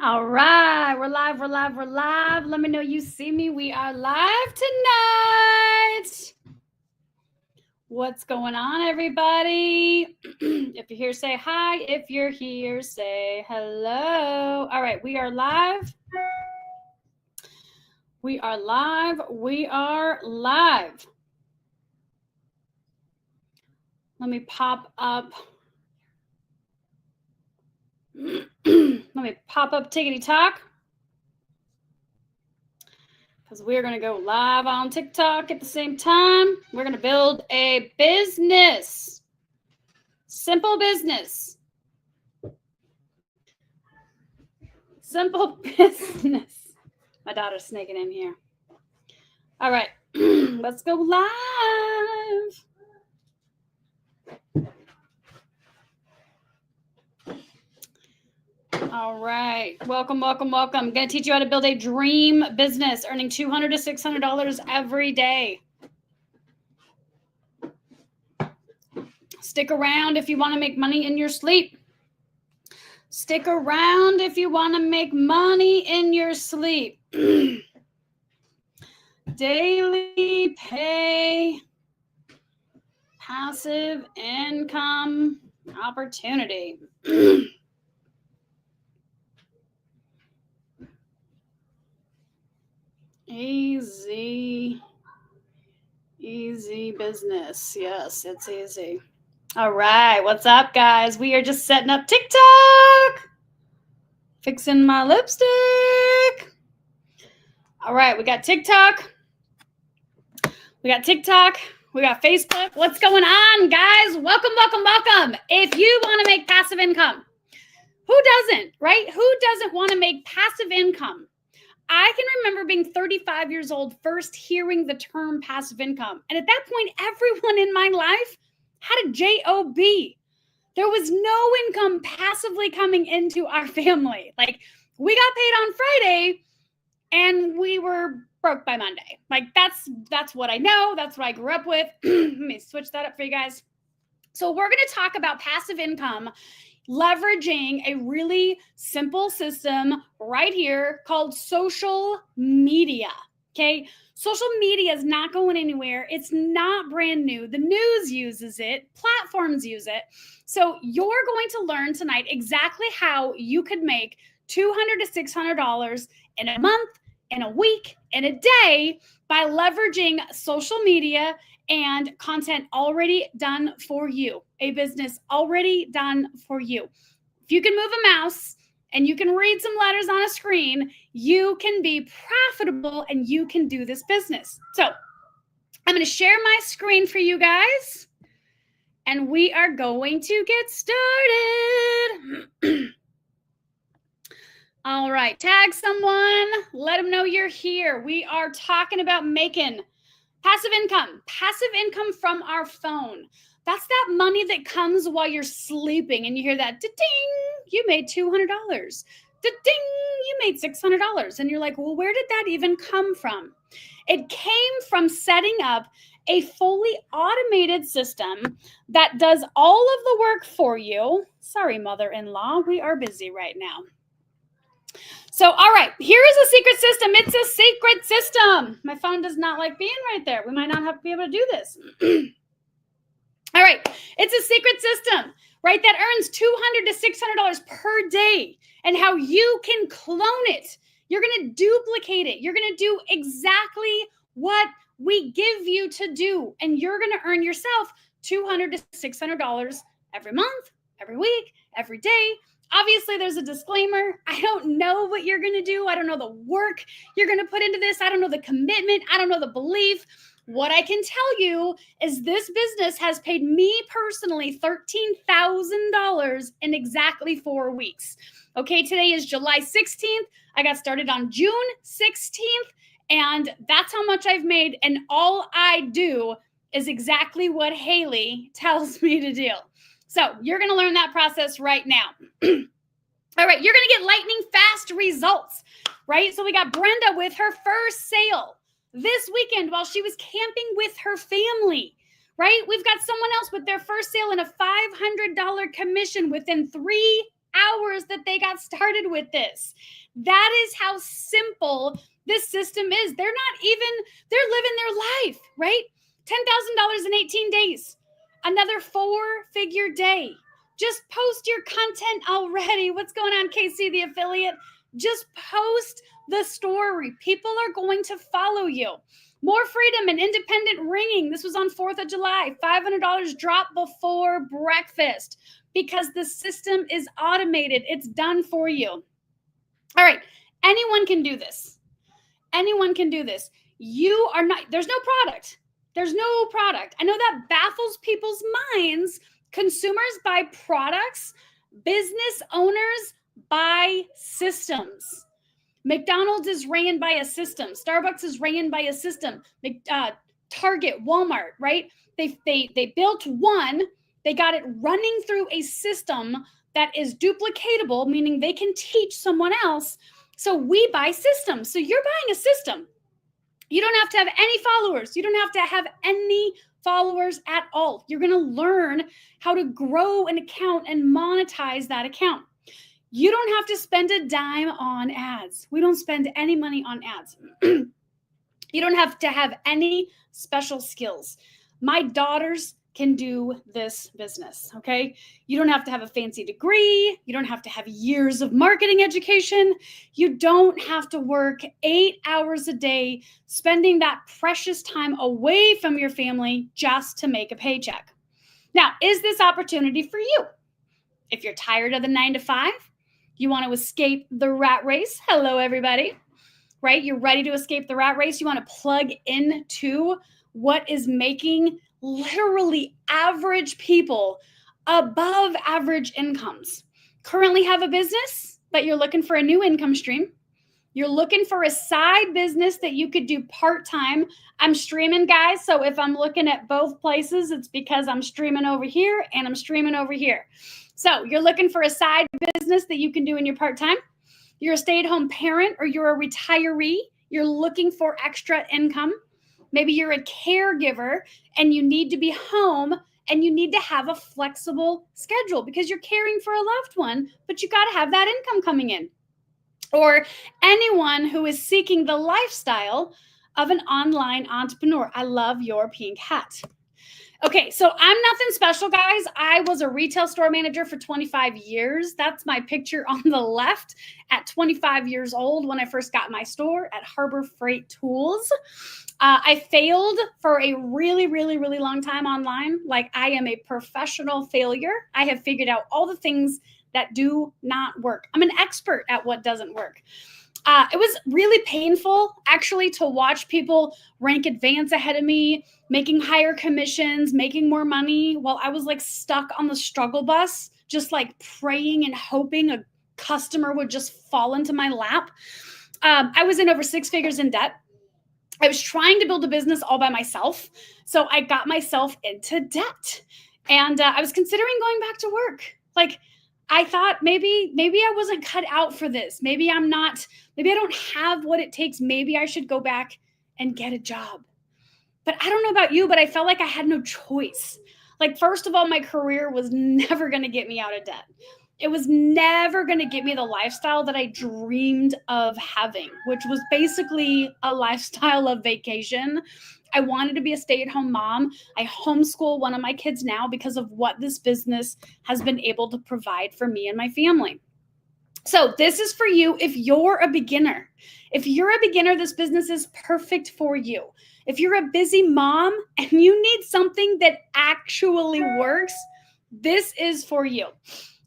All right, we're live. Let me know you see me. We are live tonight. What's going on, everybody? If you're here, say hi. If you're here, say hello. All right, we are live. We are live. Let me pop up. Tickety Talk. Because we're going to go live on TikTok at the same time. We're going to build a business. Simple business. My daughter's sneaking in here. All right. Let's go live. All right. Welcome. I'm going to teach you how to build a dream business, earning $200 to $600 every day. Stick around if you want to make money in your sleep. Stick around if you want to make money in your sleep. Daily pay, passive income opportunity. Easy business. Yes, it's easy. All right, what's up, guys? We are just setting up TikTok. Fixing my lipstick. All right, we got TikTok. We got Facebook. What's going on, guys? Welcome. If you want to make passive income, who doesn't, right? Who doesn't want to make passive income? I can remember being 35 years old, first hearing the term passive income. And at that point, everyone in my life had a job. There was no income passively coming into our family. Like, we got paid on Friday and we were broke by Monday. Like, that's what I know. That's what I grew up with. Let me switch that up for you guys. So we're going to talk about passive income, leveraging a really simple system right here called social media. Okay. Social media is not going anywhere. It's not brand new. The news uses it. Platforms use it. So you're going to learn tonight exactly how you could make $200 to $600 in a month, in a week, in a day by leveraging social media and content already done for you, a business already done for you. If you can move a mouse and you can read some letters on a screen, you can be profitable and you can do this business. So I'm going to share my screen for you guys and we are going to get started. All right, tag someone, let them know you're here. We are talking about making passive income from our phone. That's that money that comes while you're sleeping and you hear that ding, you made $200. Ding, you made $600. And you're like, well, where did that even come from? It came from setting up a fully automated system that does all of the work for you. Sorry, mother-in-law, we are busy right now. So, all right, here is a secret system. It's a secret system. My phone does not like being right there. We might not have to be able to do this. All right, it's a secret system, right, that earns $200 to $600 per day, and how you can clone it. You're going to duplicate it. You're going to do exactly what we give you to do, and you're going to earn yourself $200 to $600 every month, every week, every day. Obviously, there's a disclaimer. I don't know what you're going to do. I don't know the work you're going to put into this. I don't know the commitment. I don't know the belief. What I can tell you is this business has paid me personally $13,000 in exactly 4 weeks. Okay, today is July 16th. I got started on June 16th, and that's how much I've made. And all I do is exactly what Haley tells me to do. So you're going to learn that process right now. All right, you're going to get lightning fast results, right? So we got Brenda with her first sale this weekend while she was camping with her family, right? We've got someone else with their first sale and a $500 commission within 3 hours that they got started with this. That is how simple this system is. They're living their life, right? $10,000 in 18 days, another 4-figure day. Just post your content already. What's going on, Casey, the affiliate? Just post the story. People are going to follow you. More freedom and independent ringing. This was on 4th of July. $500 drop before breakfast because the system is automated. It's done for you. All right. Anyone can do this. Anyone can do this. You are not, there's no product. There's no product. I know that baffles people's minds. Consumers buy products. Business owners buy systems. McDonald's is ran by a system. Starbucks is ran by a system. Target, Walmart, right? They built one. They got it running through a system that is duplicatable, meaning they can teach someone else. So we buy systems. So you're buying a system. You don't have to have any followers. You don't have to have any followers at all. You're going to learn how to grow an account and monetize that account. You don't have to spend a dime on ads. We don't spend any money on ads. You don't have to have any special skills. My daughters can do this business, okay? You don't have to have a fancy degree. You don't have to have years of marketing education. You don't have to work 8 hours a day, spending that precious time away from your family just to make a paycheck. Now, is this opportunity for you? If you're tired of the 9 to 5, you want to escape the rat race. Hello, everybody, right? You're ready to escape the rat race. You want to plug into what is making literally average people above average incomes. Currently have a business, but you're looking for a new income stream. You're looking for a side business that you could do part-time. I'm streaming, guys. So if I'm looking at both places, it's because I'm streaming over here and I'm streaming over here. So you're looking for a side business that you can do in your part-time. You're a stay-at-home parent or you're a retiree. You're looking for extra income. Maybe you're a caregiver and you need to be home and you need to have a flexible schedule because you're caring for a loved one, but you got to have that income coming in. Or anyone who is seeking the lifestyle of an online entrepreneur. I love your pink hat. Okay, so I'm nothing special, guys. I was a retail store manager for 25 years. That's my picture on the left at 25 years old when I first got my store at Harbor Freight Tools. I failed for a really, really, really long time online. Like I am a professional failure. I have figured out all the things that do not work. I'm an expert at what doesn't work. It was really painful, actually, to watch people rank advance ahead of me, making higher commissions, making more money, while I was like stuck on the struggle bus, just like praying and hoping a customer would just fall into my lap. I was in over 6 figures in debt. I was trying to build a business all by myself. So I got myself into debt. And I was considering going back to work. Like, I thought maybe I wasn't cut out for this. Maybe I don't have what it takes. Maybe I should go back and get a job. But I don't know about you, but I felt like I had no choice. Like, first of all, my career was never going to get me out of debt. It was never going to get me the lifestyle that I dreamed of having, which was basically a lifestyle of vacation. I wanted to be a stay-at-home mom. I homeschool one of my kids now because of what this business has been able to provide for me and my family. So this is for you if you're a beginner. If you're a beginner, this business is perfect for you. If you're a busy mom and you need something that actually works, this is for you.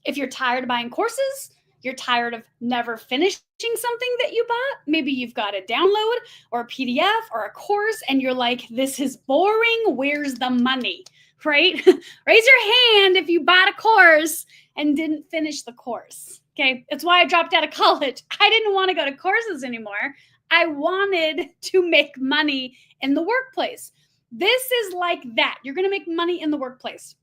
If you're tired of buying courses, you're tired of never finishing something that you bought, maybe you've got a download or a PDF or a course and you're like, this is boring, where's the money, right? Raise your hand if you bought a course and didn't finish the course, okay? It's why I dropped out of college. I didn't want to go to courses anymore. I wanted to make money in the workplace. This is like that. You're going to make money in the workplace.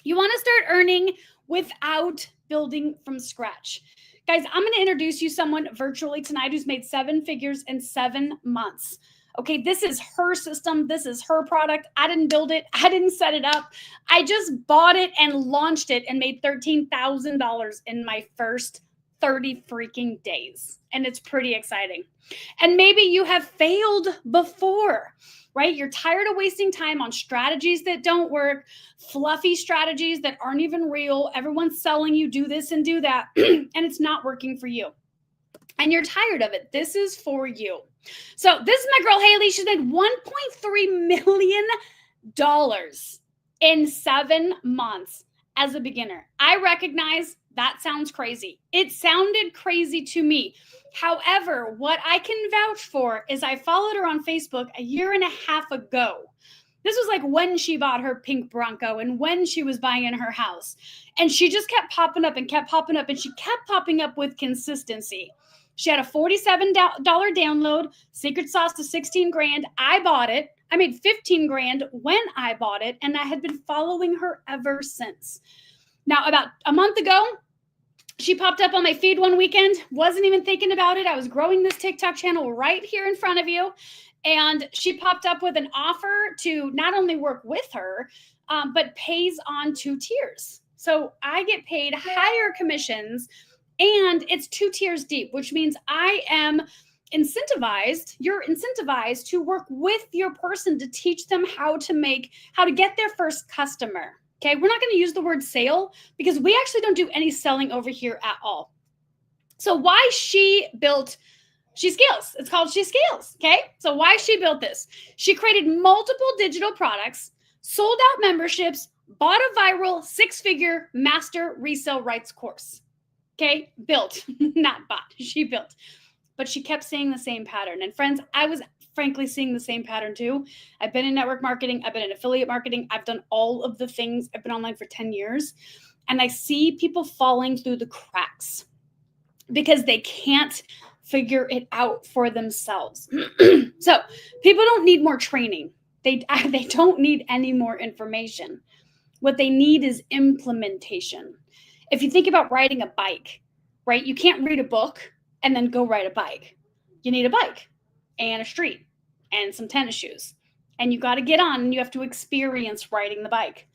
You want to start earning without building from scratch. Guys, I'm going to introduce you someone virtually tonight who's made 7 figures in 7 months. Okay, this is her system. This is her product. I didn't build it. I didn't set it up. I just bought it and launched it and made $13,000 in my first 30 freaking days. And it's pretty exciting. And maybe you have failed before, right? You're tired of wasting time on strategies that don't work, fluffy strategies that aren't even real. Everyone's selling you do this and do that, and it's not working for you. And you're tired of it. This is for you. So this is my girl, Haley. She's made $1.3 million in 7 months as a beginner. I recognize that sounds crazy. It sounded crazy to me. However, what I can vouch for is I followed her on Facebook a year and a half ago. This was like when she bought her pink Bronco and when she was buying in her house. And she just kept popping up and kept popping up, and she kept popping up with consistency. She had a $47 download, secret sauce to 16 grand. I bought it. I made 15 grand when I bought it, and I had been following her ever since. Now, about a month ago, she popped up on my feed one weekend. Wasn't even thinking about it. I was growing this TikTok channel right here in front of you. And she popped up with an offer to not only work with her, but pays on 2 tiers. So I get paid higher commissions, and it's 2 tiers deep, which means I am incentivized. You're incentivized to work with your person to teach them how to get their first customer. Okay, we're not going to use the word sale because we actually don't do any selling over here at all. So why she Scales. It's called She Scales. Okay, so why she built this? She created multiple digital products, sold out memberships, bought a viral 6-figure master resale rights course. Okay, built, not bought. She built. But she kept seeing the same pattern. And friends, I was frankly seeing the same pattern too. I've been in network marketing. I've been in affiliate marketing. I've done all of the things. I've been online for 10 years. And I see people falling through the cracks because they can't figure it out for themselves. So people don't need more training. They don't need any more information. What they need is implementation. If you think about riding a bike, right? You can't read a book and then go ride a bike. You need a bike and a street and some tennis shoes. And you got to get on and you have to experience riding the bike.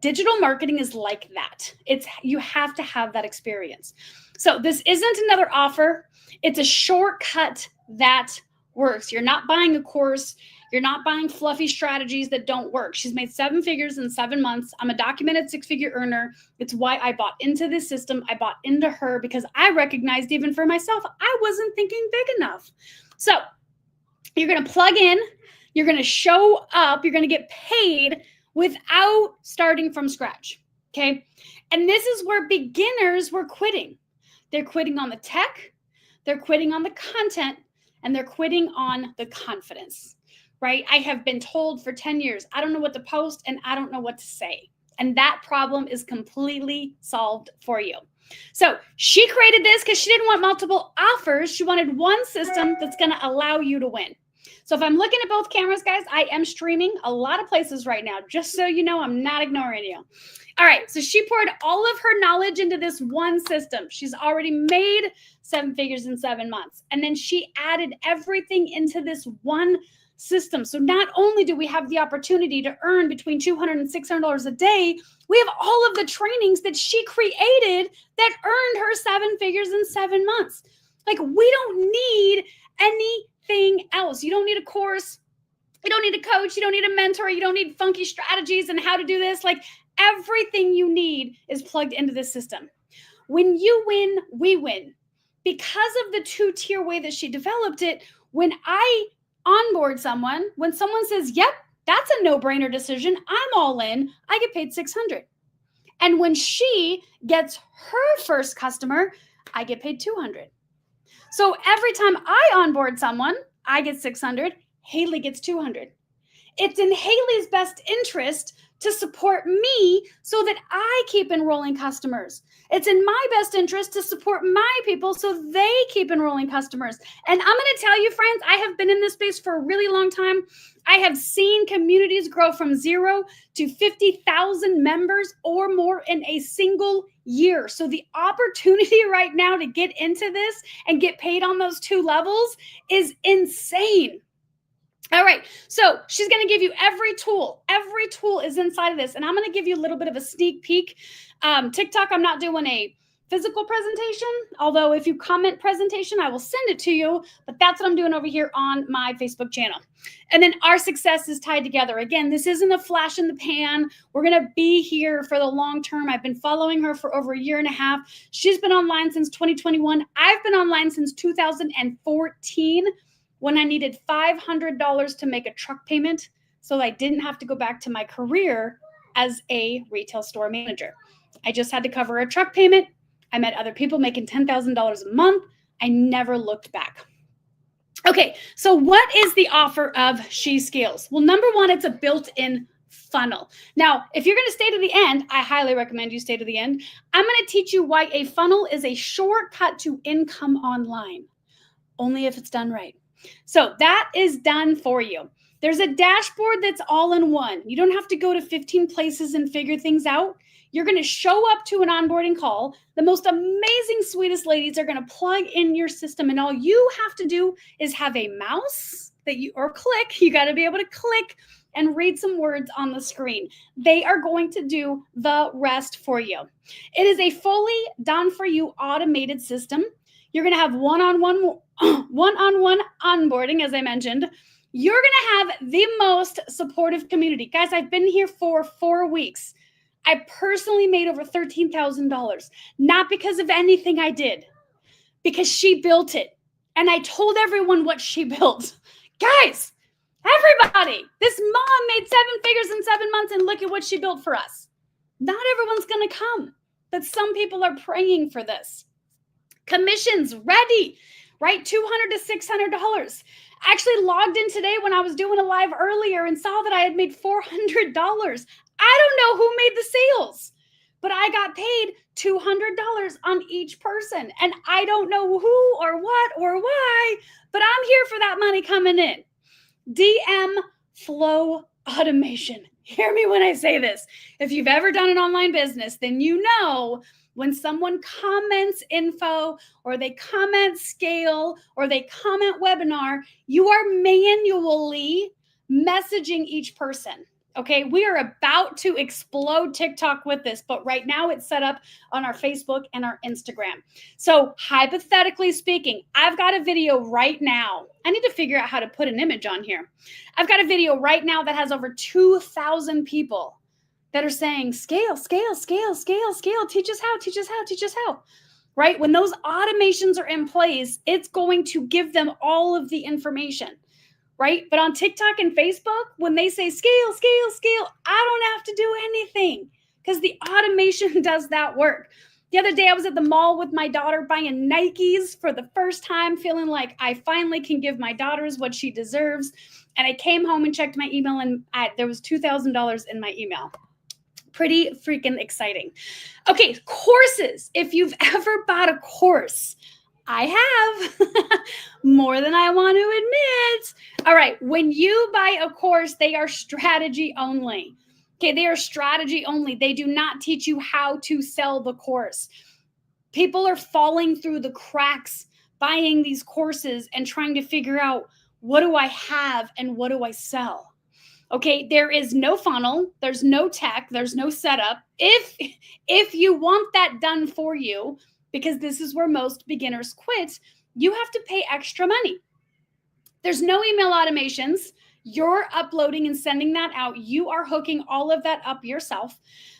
Digital marketing is like that. You have to have that experience. So this isn't another offer. It's a shortcut that works. You're not buying a course. You're not buying fluffy strategies that don't work. She's made 7 figures in 7 months. I'm a documented 6-figure earner. It's why I bought into this system. I bought into her because I recognized even for myself, I wasn't thinking big enough. So you're going to plug in. You're going to show up. You're going to get paid without starting from scratch. Okay. And this is where beginners were quitting. They're quitting on the tech. They're quitting on the content, and they're quitting on the confidence. Right? I have been told for 10 years, I don't know what to post and I don't know what to say. And that problem is completely solved for you. So she created this because she didn't want multiple offers. She wanted one system that's going to allow you to win. So if I'm looking at both cameras, guys, I am streaming a lot of places right now, just so you know, I'm not ignoring you. All right. So she poured all of her knowledge into this one system. She's already made 7 figures in 7 months. And then she added everything into this one system. So not only do we have the opportunity to earn between $200 and $600 a day, we have all of the trainings that she created that earned her 7 figures in 7 months. Like, we don't need anything else. You don't need a course. You don't need a coach. You don't need a mentor. You don't need funky strategies and how to do this. Like, everything you need is plugged into this system. When you win, we win. Because of the 2-tier way that she developed it, when I onboard someone, when someone says, yep, that's a no-brainer decision, I'm all in, I get paid $600. And when she gets her first customer, I get paid $200. So every time I onboard someone, I get $600, Haley gets $200. It's in Haley's best interest to support me so that I keep enrolling customers. It's in my best interest to support my people so they keep enrolling customers. And I'm going to tell you, friends, I have been in this space for a really long time. I have seen communities grow from 0 to 50,000 members or more in a single year. So the opportunity right now to get into this and get paid on those 2 levels is insane. All right, so she's going to give you every tool. Every tool is inside of this, and I'm going to give you a little bit of a sneak peek. TikTok, I'm not doing a physical presentation, although if you comment presentation, I will send it to you, but that's what I'm doing over here on my Facebook channel. And then our success is tied together. Again, this isn't a flash in the pan. We're going to be here for the long term. I've been following her for over a year and a half. She's been online since 2021. I've been online since 2014 when I needed $500 to make a truck payment so I didn't have to go back to my career as a retail store manager. I just had to cover a truck payment. I met other people making $10,000 a month. I never looked back. Okay, so what is the offer of She Scales? Well, number one, it's a built-in funnel. Now, if you're going to stay to the end, I highly recommend you stay to the end. I'm going to teach you why a funnel is a shortcut to income online, only if it's done right. So that is done for you. There's a dashboard that's all in one. You don't have to go to 15 places and figure things out. You're going to show up to an onboarding call. The most amazing, sweetest ladies are going to plug in your system, and all you have to do is have a mouse that you or click. You got to be able to click and read some words on the screen. They are going to do the rest for you. It is a fully done for you automated system. You're going to have one-on-one onboarding, as I mentioned. You're going to have the most supportive community. Guys, I've been here for 4 weeks. I personally made over $13,000, not because of anything I did, because she built it. And I told everyone what she built. Guys, everybody, this mom made 7 figures in 7 months, and look at what she built for us. Not everyone's going to come, but some people are praying for this. Commissions ready, right? $200 to $600. I actually logged in today when I was doing a live earlier and saw that I had made $400. I don't know who made the sales, but I got paid $200 on each person. And I don't know who or what or why, but I'm here for that money coming in. DM flow automation. Hear me when I say this. If you've ever done an online business, then you know when someone comments info or they comment scale or they comment webinar, you are manually messaging each person. Okay, we are about to explode TikTok with this, but right now it's set up on our Facebook and our Instagram. So hypothetically speaking, I've got a video right now. I need to figure out how to put an image on here. I've got a video right now that has over 2,000 people that are saying, scale, scale, scale, scale, scale, teach us how, teach us how, teach us how, right? When those automations are in place, it's going to give them all of the information. Right? But on TikTok and Facebook, when they say scale, scale, scale, I don't have to do anything because the automation does that work. The other day I was at the mall with my daughter buying Nikes for the first time, feeling like I finally can give my daughters what she deserves. And I came home and checked my email and there was $2,000 in my email. Pretty freaking exciting. Okay, courses. If you've ever bought a course, I have more than I want to admit. All right. When you buy a course, they are strategy only. Okay. They are strategy only. They do not teach you how to sell the course. People are falling through the cracks buying these courses and trying to figure out, what do I have and what do I sell? Okay. There is no funnel. There's no tech. There's no setup. If you want that done for you, because this is where most beginners quit, you have to pay extra money. There's no email automations. You're uploading and sending that out. You are hooking all of that up yourself.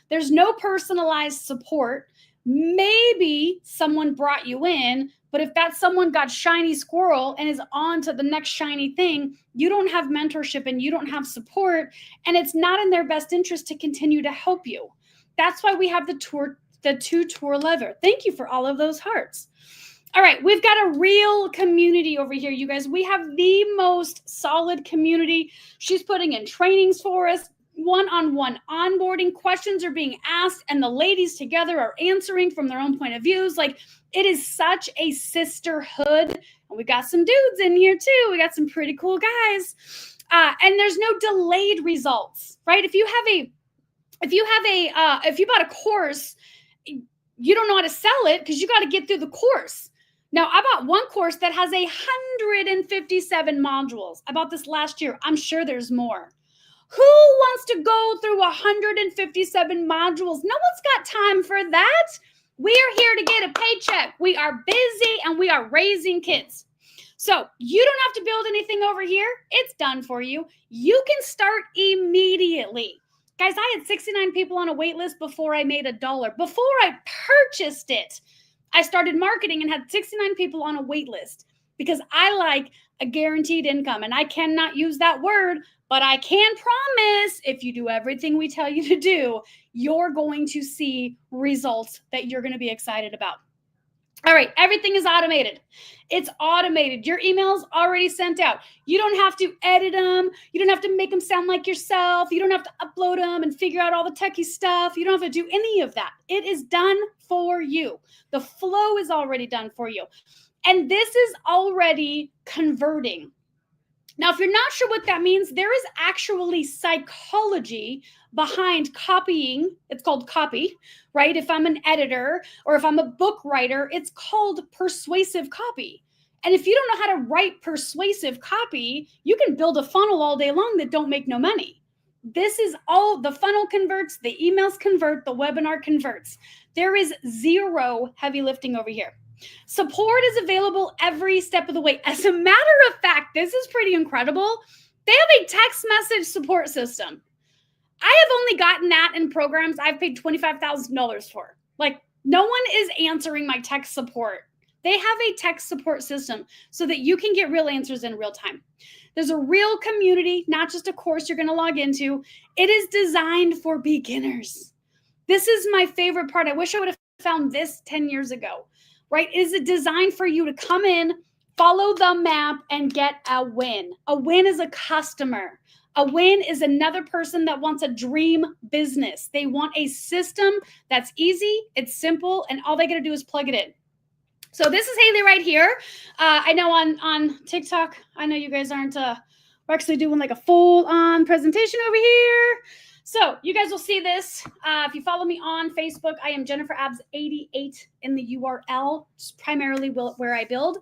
There's no personalized support. Maybe someone brought you in, but if that someone got shiny squirrel and is on to the next shiny thing, you don't have mentorship and you don't have support, and it's not in their best interest to continue to help you. That's why we have the two-tour lever. Thank you for all of those hearts. All right, we've got a real community over here, you guys. We have the most solid community. She's putting in trainings for us, one-on-one onboarding. Questions are being asked, and the ladies together are answering from their own point of views. Like, it is such a sisterhood. And we got some dudes in here too. We got some pretty cool guys. And there's no delayed results, right? If you bought a course, you don't know how to sell it because you got to get through the course. Now, I bought one course that has 157 modules. I bought this last year. I'm sure there's more. Who wants to go through 157 modules? No one's got time for that. We are here to get a paycheck. We are busy and we are raising kids. So you don't have to build anything over here. It's done for you. You can start immediately. Guys, I had 69 people on a wait list before I made $1. Before I purchased it, I started marketing and had 69 people on a wait list because I like a guaranteed income. And I cannot use that word, but I can promise if you do everything we tell you to do, you're going to see results that you're going to be excited about. All right, everything is automated. It's automated. Your email's already sent out. You don't have to edit them. You don't have to make them sound like yourself. You don't have to upload them and figure out all the techie stuff. You don't have to do any of that. It is done for you. The flow is already done for you. And this is already converting. Now, if you're not sure what that means, there is actually psychology behind copying. It's called copy, right? If I'm an editor or if I'm a book writer, it's called persuasive copy. And if you don't know how to write persuasive copy, you can build a funnel all day long that don't make no money. This is all, the funnel converts, the emails convert, the webinar converts. There is zero heavy lifting over here. Support is available every step of the way. As a matter of fact, this is pretty incredible. They have a text message support system. I have only gotten that in programs I've paid $25,000 for. Like, no one is answering my text support. They have a text support system so that you can get real answers in real time. There's a real community, not just a course you're going to log into. It is designed for beginners. This is my favorite part. I wish I would have found this 10 years ago. Right? Is it designed for you to come in, follow the map, and get a win? A win is a customer. A win is another person that wants a dream business. They want a system that's easy, it's simple, and all they got to do is plug it in. So this is Haley right here. I know on TikTok, I know you guys aren't, we're actually doing like a full-on presentation over here. So you guys will see this. If you follow me on Facebook, I am Jennifer Abs 88 in the URL, just primarily where I build.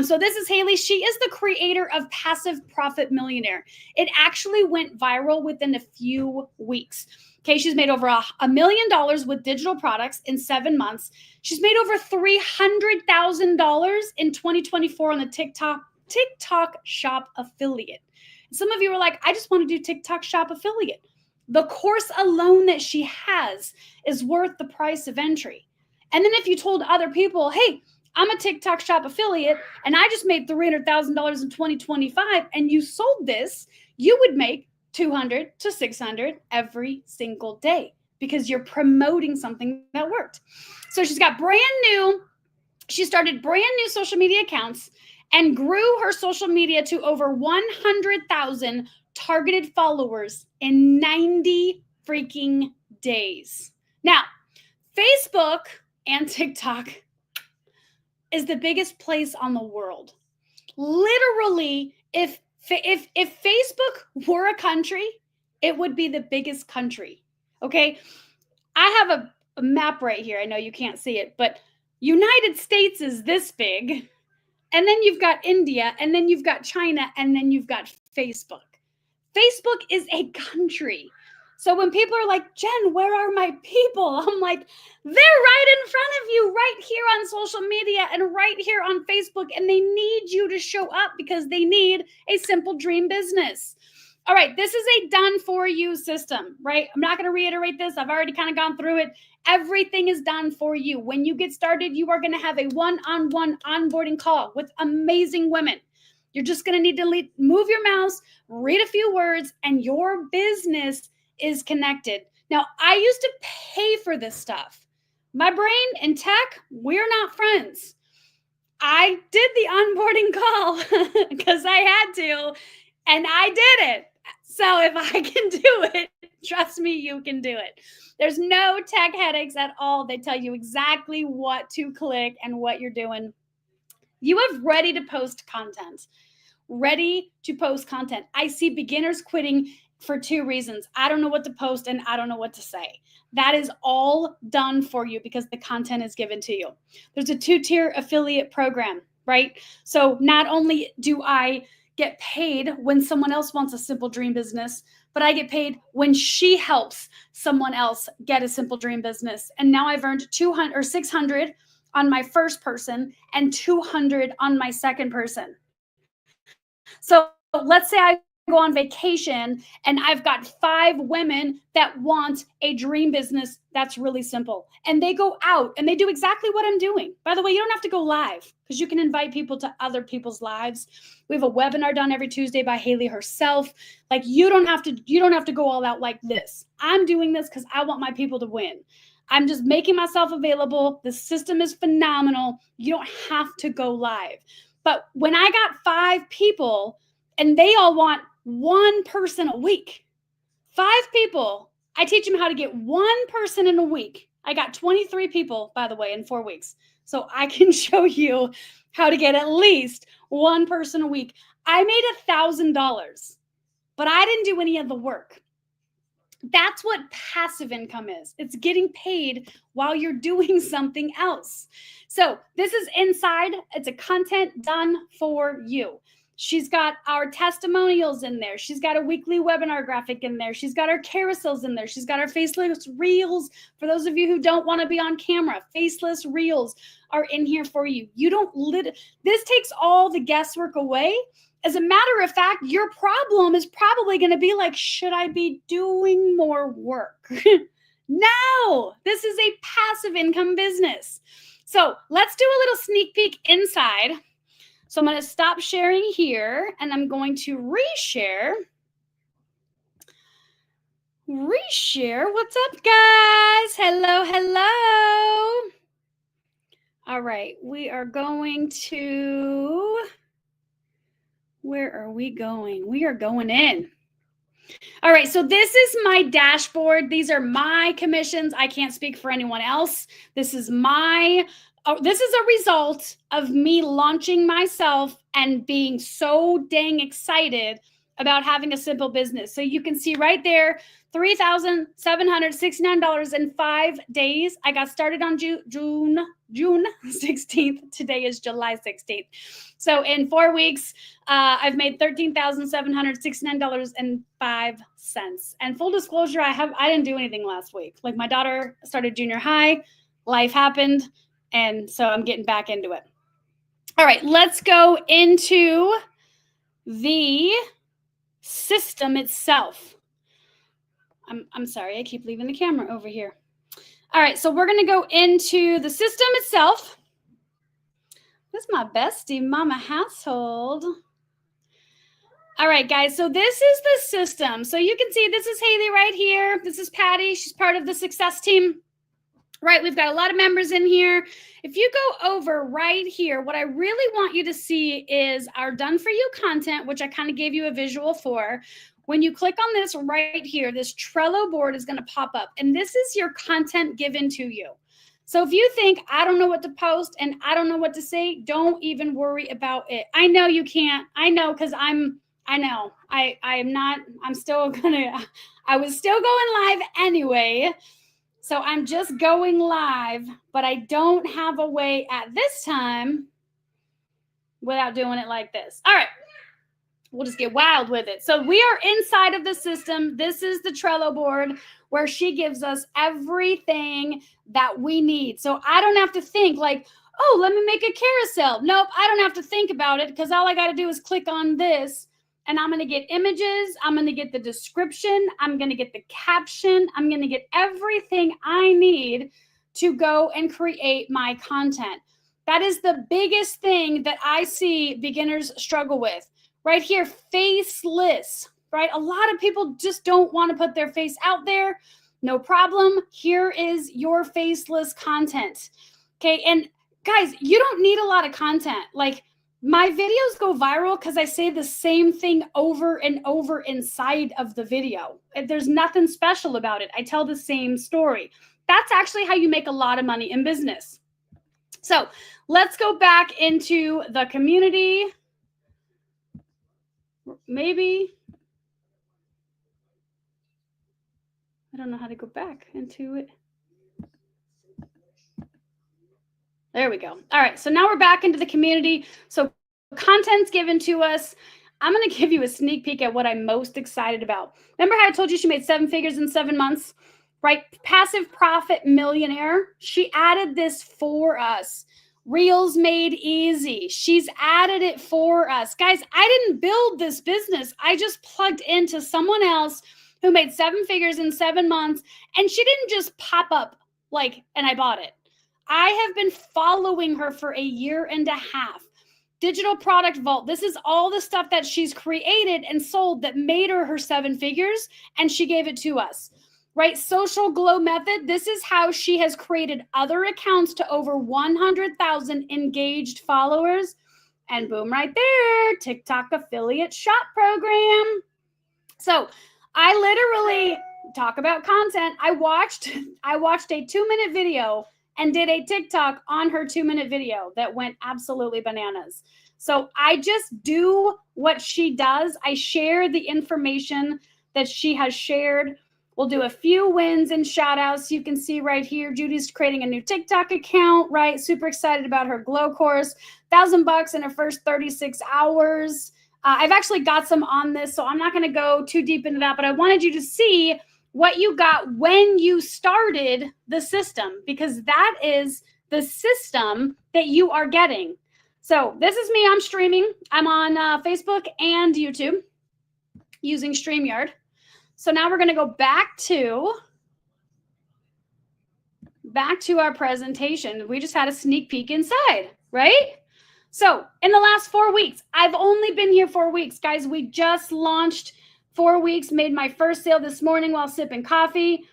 So this is Haley. She is the creator of Passive Profit Millionaire. It actually went viral within a few weeks. Okay, she's made over $1 million with digital products in 7 months. She's made over $300,000 in 2024 on the TikTok Shop affiliate. Some of you are like, I just want to do TikTok Shop affiliate. The course alone that she has is worth the price of entry. And then if you told other people, hey, I'm a TikTok Shop affiliate and I just made $300,000 in 2025 and you sold this, you would make $200 to $600 every single day because you're promoting something that worked. So she started brand new social media accounts and grew her social media to over 100,000 targeted followers in 90 freaking days. Now, Facebook and TikTok is the biggest place on the world. Literally, if Facebook were a country, it would be the biggest country. Okay? I have a map right here. I know you can't see it, but United States is this big. And then you've got India, and then you've got China, and then you've got Facebook. Facebook is a country. So when people are like, Jen, where are my people? I'm like, they're right in front of you, right here on social media and right here on Facebook. And they need you to show up because they need a simple dream business. All right, this is a done for you system, right? I'm not going to reiterate this. I've already kind of gone through it. Everything is done for you. When you get started, you are going to have a one-on-one onboarding call with amazing women. You're just going to need to move your mouse, read a few words, and your business is connected. Now, I used to pay for this stuff. My brain and tech, we're not friends. I did the onboarding call because I had to, and I did it. So if I can do it, trust me, you can do it. There's no tech headaches at all. They tell you exactly what to click and what you're doing. You have ready to post content. Ready to post content. I see beginners quitting for 2 reasons. I don't know what to post and I don't know what to say. That is all done for you because the content is given to you. There's a 2-tier affiliate program, right? So not only do I get paid when someone else wants a simple dream business, but I get paid when she helps someone else get a simple dream business. And now I've earned 200 or 600 on my first person and 200 on my second person. So let's say I go on vacation and I've got 5 women that want a dream business that's really simple. And they go out and they do exactly what I'm doing. By the way, you don't have to go live because you can invite people to other people's lives. We have a webinar done every Tuesday by Haley herself. Like you don't have to go all out like this. I'm doing this because I want my people to win. I'm just making myself available. The system is phenomenal. You don't have to go live. But when I got 5 people and they all want 1 person a week, 5 people, I teach them how to get 1 person in a week. I got 23 people, by the way, in 4 weeks. So I can show you how to get at least 1 person a week. I made $1,000, but I didn't do any of the work. That's what passive income is. It's getting paid while you're doing something else. So this is inside. It's a content done for you. She's got our testimonials in there. She's got a weekly webinar graphic in there. She's got our carousels in there. She's got our faceless reels. For those of you who don't want to be on camera, faceless reels are in here for you. This takes all the guesswork away. As a matter of fact, your problem is probably going to be like, should I be doing more work? No, this is a passive income business. So let's do a little sneak peek inside. So I'm going to stop sharing here and I'm going to reshare. What's up, guys? Hello, hello. All right, we are going to... Where are we going? We are going in. All right, so this is my dashboard. These are my commissions. I can't speak for anyone else. This is a result of me launching myself and being so dang excited about having a simple business. So you can see right there, $3,769 in 5 days. I got started on June 16th. Today is July 16th. So in 4 weeks, I've made $13,769.05. And full disclosure, I didn't do anything last week. Like my daughter started junior high, life happened, and so I'm getting back into it. All right, let's go into the system itself. I'm sorry, I keep leaving the camera over here. All right, so we're going to go into the system itself. This is my bestie, Mama Household. All right, guys, so this is the system. So you can see this is Haley right here. This is Patty. She's part of the success team. Right, we've got a lot of members in here. If you go over right here, what I really want you to see is our done for you content, which I kind of gave you a visual for. When you click on this right here, this Trello board is going to pop up, and this is your content given to you. So if you think, I don't know what to post and I don't know what to say, don't even worry about it. I know you can't. I know because I was still going live anyway. So I'm just going live, but I don't have a way at this time without doing it like this. All right. We'll just get wild with it. So we are inside of the system. This is the Trello board where she gives us everything that we need. So I don't have to think like, oh, let me make a carousel. Nope, I don't have to think about it because all I got to do is click on this and I'm going to get images. I'm going to get the description. I'm going to get the caption. I'm going to get everything I need to go and create my content. That is the biggest thing that I see beginners struggle with. Right here, faceless, right? A lot of people just don't want to put their face out there. No problem. Here is your faceless content. Okay, and guys, you don't need a lot of content. Like my videos go viral because I say the same thing over and over inside of the video. There's nothing special about it. I tell the same story. That's actually how you make a lot of money in business. So let's go back into the community. Maybe. I don't know how to go back into it. There we go. All right, so now we're back into the community. So content's given to us. I'm going to give you a sneak peek at what I'm most excited about. Remember how I told you she made 7 figures in 7 months, right? Passive Profit Millionaire. She added this for us. Reels Made Easy. She's added it for us. Guys, I didn't build this business. I just plugged into someone else who made 7 figures in 7 months, and she didn't just pop up and I bought it. I have been following her for a year and a half. Digital Product Vault. This is all the stuff that she's created and sold that made her 7 figures, and she gave it to us, right? Social Glow Method. This is how she has created other accounts to over 100,000 engaged followers. And boom, right there, TikTok Affiliate Shop Program. So I literally talk about content. I watched a 2-minute video and did a TikTok on her 2-minute video that went absolutely bananas. So I just do what she does. I share the information that she has shared. We'll do a few wins and shout outs. You can see right here, Judy's creating a new TikTok account, right? Super excited about her Glow course, $1,000 in her first 36 hours. I've actually got some on this, so I'm not going to go too deep into that, but I wanted you to see what you got when you started the system, because that is the system that you are getting. So this is me. I'm streaming. I'm on Facebook and YouTube using StreamYard. So now we're going to go back to our presentation. We just had a sneak peek inside, right? So in the last 4 weeks, I've only been here 4 weeks, guys. We just launched 4 weeks, made my first sale this morning while sipping coffee.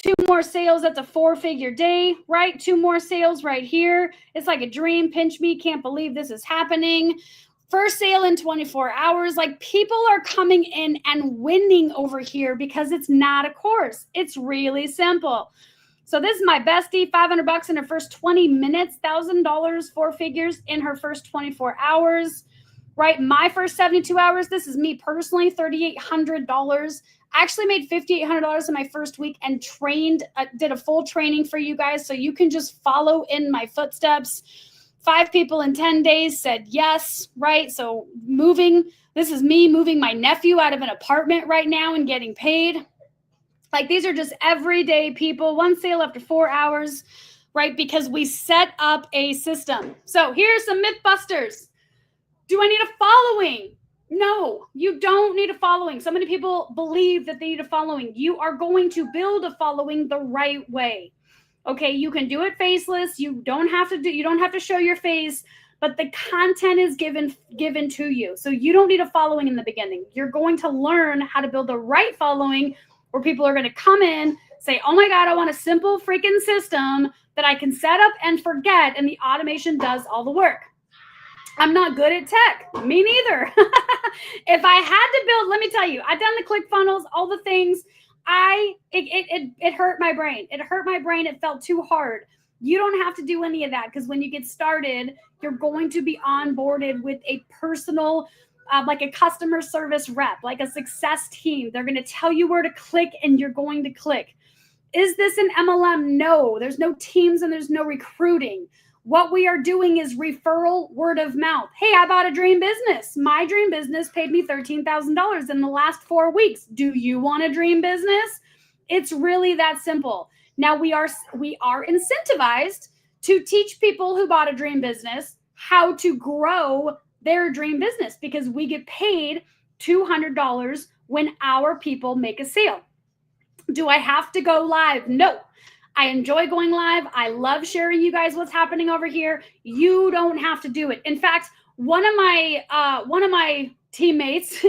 2 more sales, that's a 4-figure day, right? 2 more sales right here. It's like a dream. Pinch me, can't believe this is happening. First sale in 24 hours. Like, people are coming in and winning over here because it's not a course. It's really simple. So this is my bestie, $500 in her first 20 minutes, $1,000, 4 figures in her first 24 hours. Right, my first 72 hours, this is me personally, $3,800. I actually made $5,800 in my first week and did a full training for you guys, so you can just follow in my footsteps. 5 people in 10 days said yes, right? So this is me moving my nephew out of an apartment right now and getting paid. Like, these are just everyday people. 1 sale after 4 hours, right? Because we set up a system. So here's some myth busters. Do I need a following? No, you don't need a following. So many people believe that they need a following. You are going to build a following the right way. Okay, you can do it faceless. You don't have to show your face, but the content is given to you. So you don't need a following in the beginning. You're going to learn how to build the right following where people are going to come in, say, "Oh my God, I want a simple freaking system that I can set up and forget," and the automation does all the work. I'm not good at tech. Me neither. If I had to build, let me tell you, I've done the ClickFunnels, all the things. It hurt my brain. It hurt my brain. It felt too hard. You don't have to do any of that, because when you get started, you're going to be onboarded with a personal, like a customer service rep, like a success team. They're going to tell you where to click, and you're going to click. Is this an MLM? No, there's no teams and there's no recruiting. What we are doing is referral, word of mouth. Hey, I bought a dream business. My dream business paid me $13,000 in the last 4 weeks. Do you want a dream business? It's really that simple. Now we are incentivized to teach people who bought a dream business how to grow their dream business, because we get paid $200 when our people make a sale. Do I have to go live? No. I enjoy going live. I love sharing you guys what's happening over here. You don't have to do it. In fact, one of my teammates,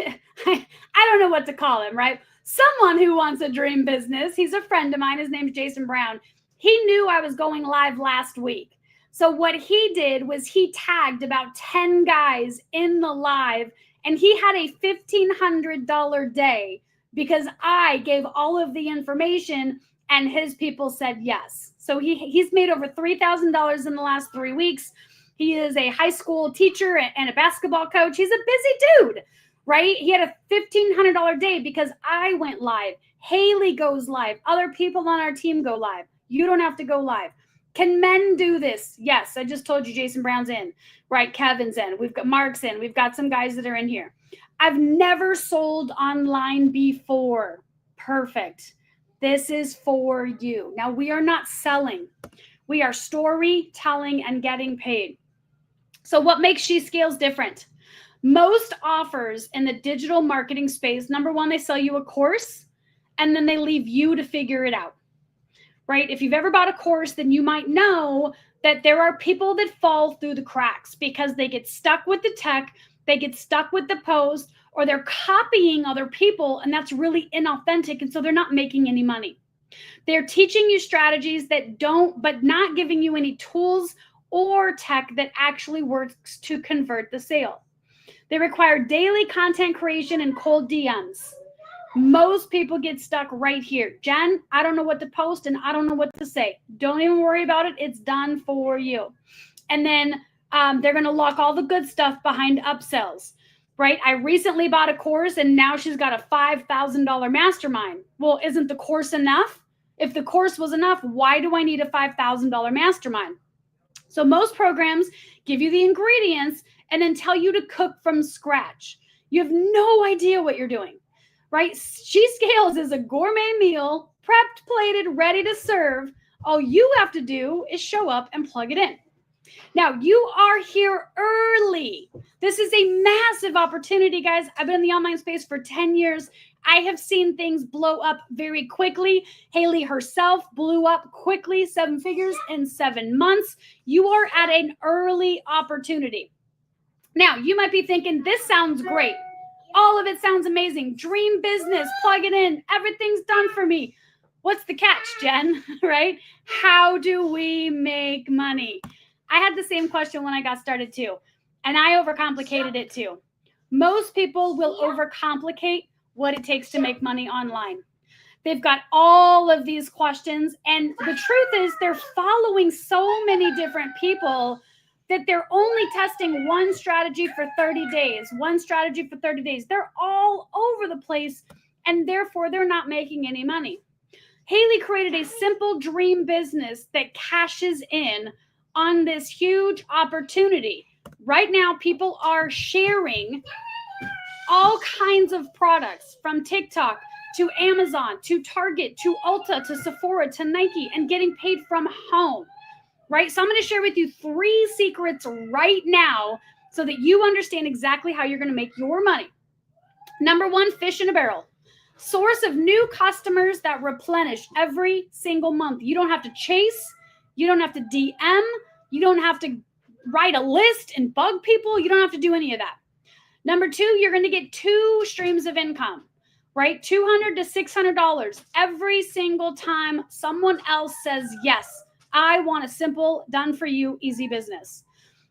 I don't know what to call him, right? Someone who wants a dream business. He's a friend of mine. His name's Jason Brown. He knew I was going live last week. So what he did was he tagged about 10 guys in the live, and he had a $1,500 day because I gave all of the information and his people said yes. So he's made over $3,000 in the last 3 weeks. He is a high school teacher and a basketball coach. He's a busy dude, right? He had a $1,500 day because I went live. Haley goes live. Other people on our team go live. You don't have to go live. Can men do this? Yes. I just told you Jason Brown's in, right? Kevin's in. We've got Mark's in. We've got some guys that are in here. I've never sold online before. Perfect. This is for you. Now, we are not selling. We are storytelling and getting paid. So what makes She Scales different? Most offers in the digital marketing space, number one, they sell you a course and then they leave you to figure it out, right? If you've ever bought a course, then you might know that there are people that fall through the cracks because they get stuck with the tech, they get stuck with the post, or they're copying other people, and that's really inauthentic, and so they're not making any money. They're teaching you strategies that don't, but not giving you any tools or tech that actually works to convert the sale. They require daily content creation and cold DMs. Most people get stuck right here. Jen, I don't know what to post and I don't know what to say. Don't even worry about it. It's done for you. And then they're going to lock all the good stuff behind upsells, right? I recently bought a course and now she's got a $5,000 mastermind. Well, isn't the course enough? If the course was enough, why do I need a $5,000 mastermind? So most programs give you the ingredients and then tell you to cook from scratch. You have no idea what you're doing, right? She Scales is a gourmet meal, prepped, plated, ready to serve. All you have to do is show up and plug it in. Now, you are here early. This is a massive opportunity, guys. I've been in the online space for 10 years. I have seen things blow up very quickly. Haley herself blew up quickly, 7 figures in 7 months. You are at an early opportunity. Now, you might be thinking, this sounds great. All of it sounds amazing. Dream business, plug it in. Everything's done for me. What's the catch, Jen, right? How do we make money? I had the same question when I got started too, and I overcomplicated it too. Most people will overcomplicate what it takes to make money online. They've got all of these questions, and the truth is they're following so many different people that they're only testing one strategy for 30 days, one strategy for 30 days. They're all over the place, and therefore they're not making any money. Haley created a simple dream business that cashes in on this huge opportunity. Right now, people are sharing all kinds of products from TikTok to Amazon, to Target, to Ulta, to Sephora, to Nike, and getting paid from home, right? So I'm going to share with you 3 secrets right now so that you understand exactly how you're going to make your money. Number 1, fish in a barrel. Source of new customers that replenish every single month. You don't have to chase. You don't have to DM. You don't have to write a list and bug people. You don't have to do any of that. Number 2, you're going to get 2 streams of income, right? $200 to $600 every single time someone else says, yes, I want a simple, done for you, easy business.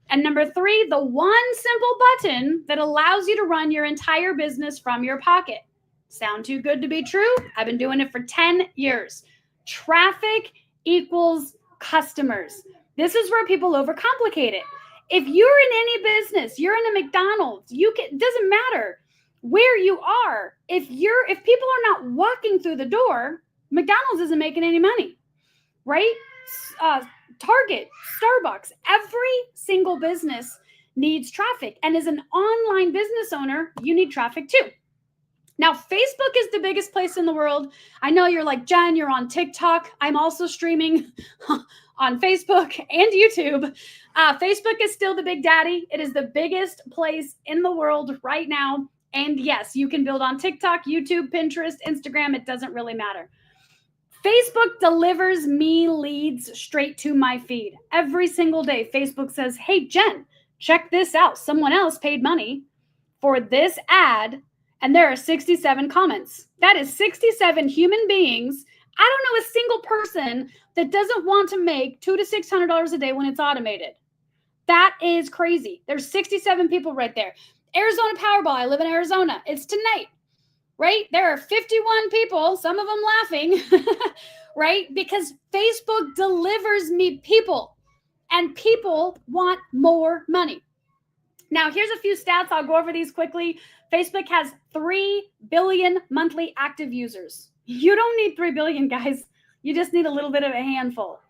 And number 3, the one simple button that allows you to run your entire business from your pocket. Sound too good to be true? I've been doing it for 10 years. Traffic equals customers. This is where people overcomplicate it. If you're in any business, you're in a McDonald's, it doesn't matter where you are. If people are not walking through the door, McDonald's isn't making any money, right? Target, Starbucks, every single business needs traffic. And as an online business owner, you need traffic too. Now, Facebook is the biggest place in the world. I know you're like, Jen, you're on TikTok. I'm also streaming on Facebook and YouTube. Facebook is still the big daddy. It is the biggest place in the world right now. And yes, you can build on TikTok, YouTube, Pinterest, Instagram. It doesn't really matter. Facebook delivers me leads straight to my feed. Every single day, Facebook says, hey, Jen, check this out. Someone else paid money for this ad, and there are 67 comments. That is 67 human beings. I don't know a single person that doesn't want to make $200 to $600 a day when it's automated. That is crazy. There's 67 people right there. Arizona Powerball. I live in Arizona. It's tonight, right? There are 51 people, some of them laughing, right? Because Facebook delivers me people, and people want more money. Now, here's a few stats. I'll go over these quickly. Facebook has 3 billion monthly active users. You don't need 3 billion, guys. You just need a little bit of a handful.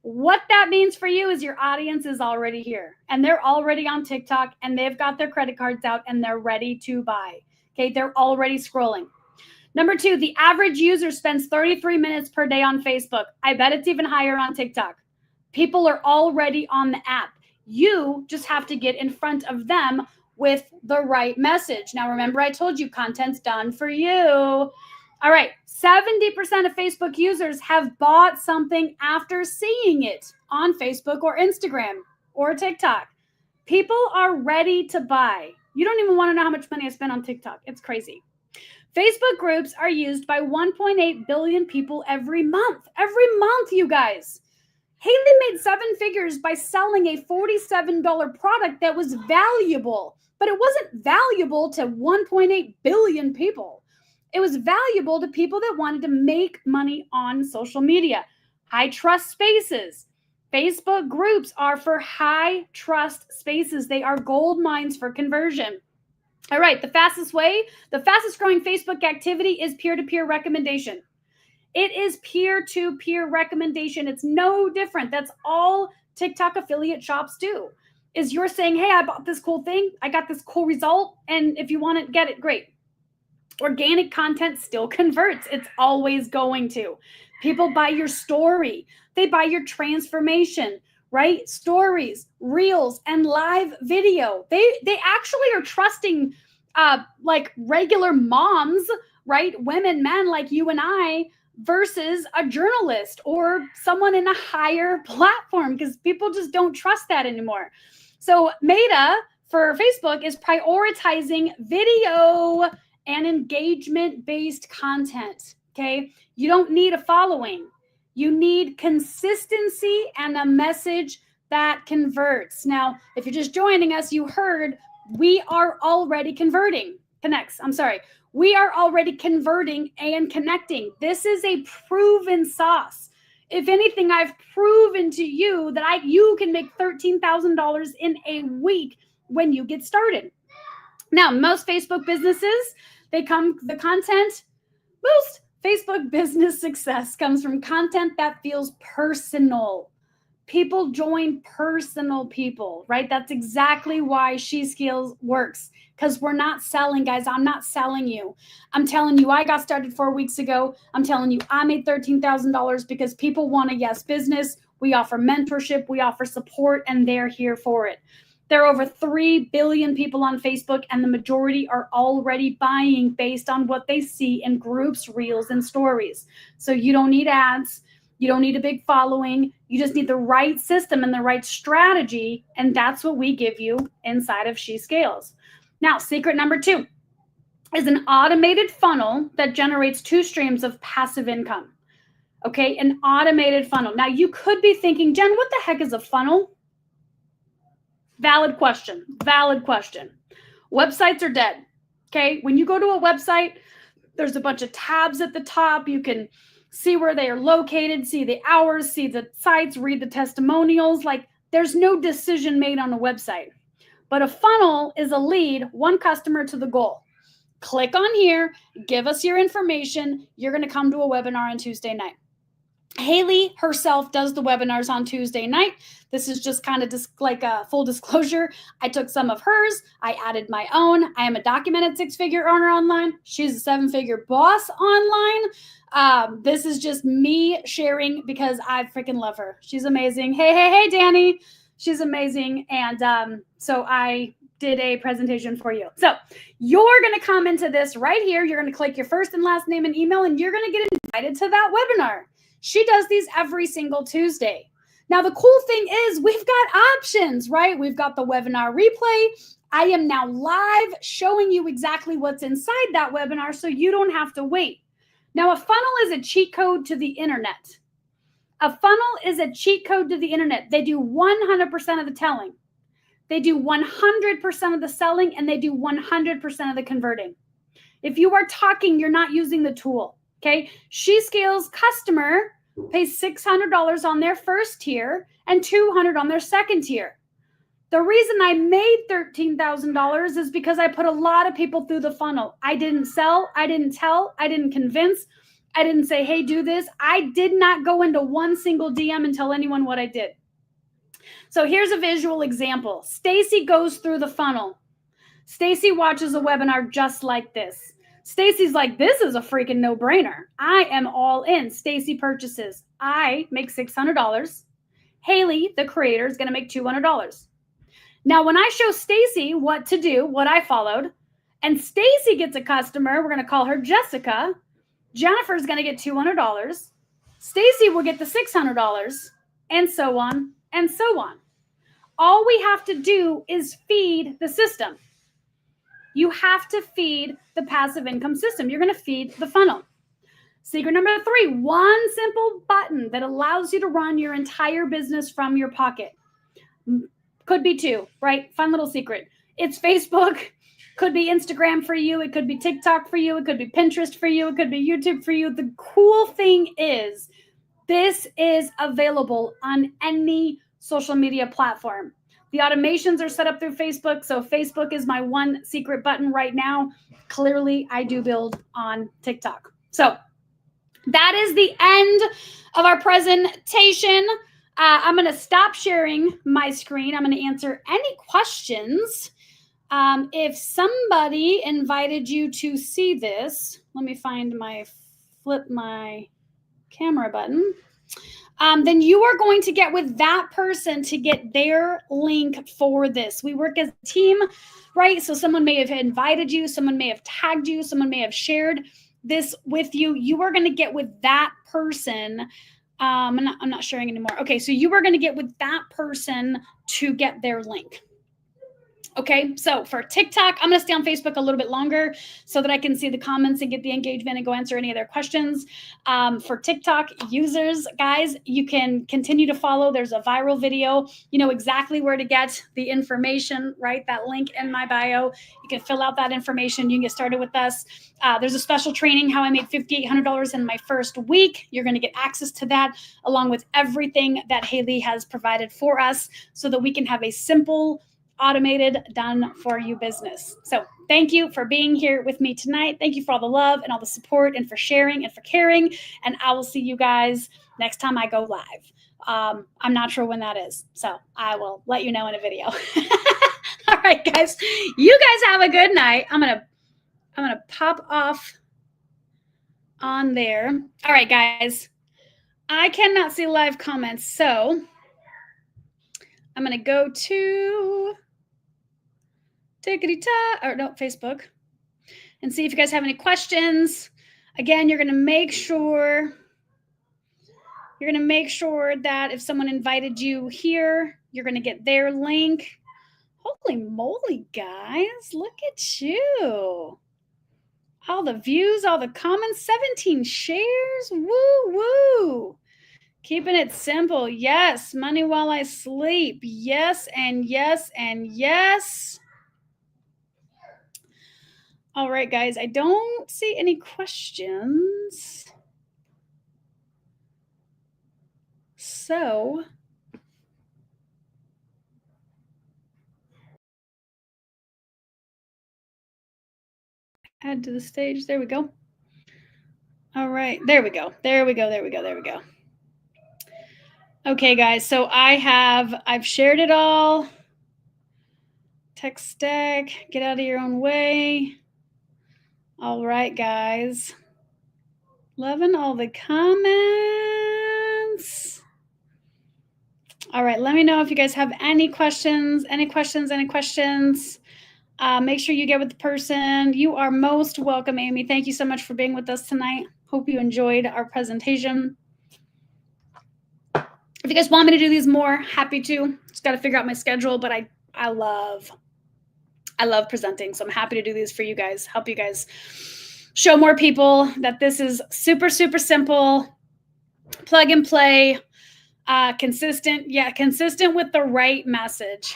What that means for you is your audience is already here and they're already on TikTok and they've got their credit cards out and they're ready to buy. Okay, they're already scrolling. Number 2, the average user spends 33 minutes per day on Facebook. I bet it's even higher on TikTok. People are already on the app. You just have to get in front of them with the right message. Now, remember, I told you content's done for you. All right, 70% of Facebook users have bought something after seeing it on Facebook or Instagram or TikTok. People are ready to buy. You don't even want to know how much money I spent on TikTok. It's crazy. Facebook groups are used by 1.8 billion people every month. Every month, you guys. Haley made 7 figures by selling a $47 product that was valuable, but it wasn't valuable to 1.8 billion people. It was valuable to people that wanted to make money on social media. High trust spaces. Facebook groups are for high trust spaces. They are gold mines for conversion. All right, the fastest growing Facebook activity is peer-to-peer recommendation. It is peer-to-peer recommendation. It's no different. That's all TikTok affiliate shops do. Is you're saying, hey, I bought this cool thing. I got this cool result. And if you want it, get it. Great. Organic content still converts. It's always going to. People buy your story. They buy your transformation, right? Stories, reels, and live video. They actually are trusting like regular moms, right? Women, men like you and I versus a journalist or someone in a higher platform because people just don't trust that anymore. So Meta for Facebook is prioritizing video and engagement-based content, okay? You don't need a following. You need consistency and a message that converts. Now, if you're just joining us, you heard we are already we are already converting and connecting. This is a proven sauce. If anything, I've proven to you that you can make $13,000 in a week when you get started. Now, most Facebook businesses, most Facebook business success comes from content that feels personal. People join personal people, right? That's exactly why SheScales works, because we're not selling, guys. I'm not selling you. I'm telling you, I got started 4 weeks ago. I'm telling you, I made $13,000 because people want a yes business. We offer mentorship, we offer support, and they're here for it. There are over 3 billion people on Facebook, and the majority are already buying based on what they see in groups, reels, and stories. So you don't need ads. You don't need a big following. You just need the right system and the right strategy, and that's what we give you inside of SheScales. Now, secret number 2 is an automated funnel that generates 2 streams of passive income. Okay, an automated funnel. Now, you could be thinking, Jen, what the heck is a funnel? Valid question. Websites are dead. Okay. When you go to a website, there's a bunch of tabs at the top. You can see where they are located, see the hours, see the sites, read the testimonials. Like there's no decision made on a website. But a funnel is a lead, one customer to the goal. Click on here, give us your information. You're going to come to a webinar on Tuesday night. Haley herself does the webinars on Tuesday night. This is just kind of like a full disclosure. I took some of hers. I added my own. I am a documented 6-figure earner online. She's a 7-figure boss online. This is just me sharing because I freaking love her. She's amazing. Hey, Danny. She's amazing. And so I did a presentation for you. So you're going to come into this right here. You're going to click your first and last name and email, and you're going to get invited to that webinar. She does these every single Tuesday. Now, the cool thing is we've got options, right? We've got the webinar replay. I am now live showing you exactly what's inside that webinar so you don't have to wait. Now, a funnel is a cheat code to the internet. A funnel is a cheat code to the internet. They do 100% of the telling. They do 100% of the selling, and they do 100% of the converting. If you are talking, you're not using the tool. Okay, SheScales customer pays $600 on their first tier and $200 on their second tier. The reason I made $13,000 is because I put a lot of people through the funnel. I didn't sell, I didn't tell, I didn't convince, I didn't say, hey, do this. I did not go into one single DM and tell anyone what I did. So here's a visual example. Stacy goes through the funnel. Stacy watches a webinar just like this. Stacy's like, this is a freaking no-brainer. I am all in. Stacy purchases. I make $600. Haley, the creator, is going to make $200. Now, when I show Stacy what to do, what I followed, and Stacy gets a customer, we're going to call her Jessica. Jennifer's going to get $200. Stacy will get the $600, and so on and so on. All we have to do is feed the system. You have to feed the passive income system. You're going to feed the funnel. Secret number 3, one simple button that allows you to run your entire business from your pocket. Could be 2, right? Fun little secret. It's Facebook. Could be Instagram for you. It could be TikTok for you. It could be Pinterest for you. It could be YouTube for you. The cool thing is this is available on any social media platform. The automations are set up through Facebook. So Facebook is my one secret button right now. Clearly, I do build on TikTok. So that is the end of our presentation. I'm going to stop sharing my screen. I'm going to answer any questions. If somebody invited you to see this, let me find flip my camera button. Then you are going to get with that person to get their link for this. We work as a team, right? So someone may have invited you, someone may have tagged you, someone may have shared this with you. You are going to get with that person. I'm not sharing anymore. Okay, so you are going to get with that person to get their link. Okay, so for TikTok, I'm going to stay on Facebook a little bit longer so that I can see the comments and get the engagement and go answer any of their questions. For TikTok users, guys, you can continue to follow. There's a viral video. You know exactly where to get the information, right? That link in my bio. You can fill out that information. You can get started with us. There's a special training, how I made $5,800 in my first week. You're going to get access to that along with everything that Haley has provided for us so that we can have a simple, automated, done for you business. So thank you for being here with me tonight. Thank you for all the love and all the support and for sharing and for caring. And I will see you guys next time I go live. I'm not sure when that is, so I will let you know in a video. All right, guys, you guys have a good night. I'm gonna pop off on there. All right, guys, I cannot see live comments, so I'm gonna go to Facebook and see if you guys have any questions. Again, you're going to make sure that if someone invited you here, you're going to get their link. Holy moly, guys, look at you. All the views, all the comments, 17 shares. Woo, woo. Keeping it simple. Yes, money while I sleep. Yes, and yes, and yes. All right, guys, I don't see any questions. So add to the stage. There we go. All right, there we go. There we go. There we go. There we go. Okay, guys, so I've shared it all. Tech stack, get out of your own way. All right, guys. Loving all the comments. All right, let me know if you guys have any questions, Make sure you get with the person. You are most welcome, Amy. Thank you so much for being with us tonight. Hope you enjoyed our presentation. If you guys want me to do these more, happy to. Just got to figure out my schedule, but I love presenting, so I'm happy to do these for you guys, help you guys show more people that this is super, super simple, plug and play, consistent with the right message,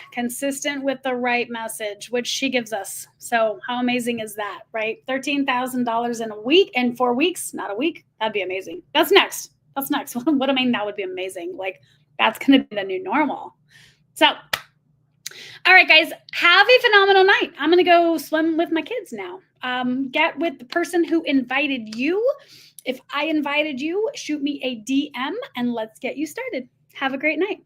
which she gives us. So how amazing is that, right? $13,000 in a week, in 4 weeks, not a week. That'd be amazing. That's next. What do I mean? That would be amazing. Like, that's going to be the new normal. So All right, guys, have a phenomenal night. I'm going to go swim with my kids now. Get with the person who invited you. If I invited you, shoot me a DM and let's get you started. Have a great night.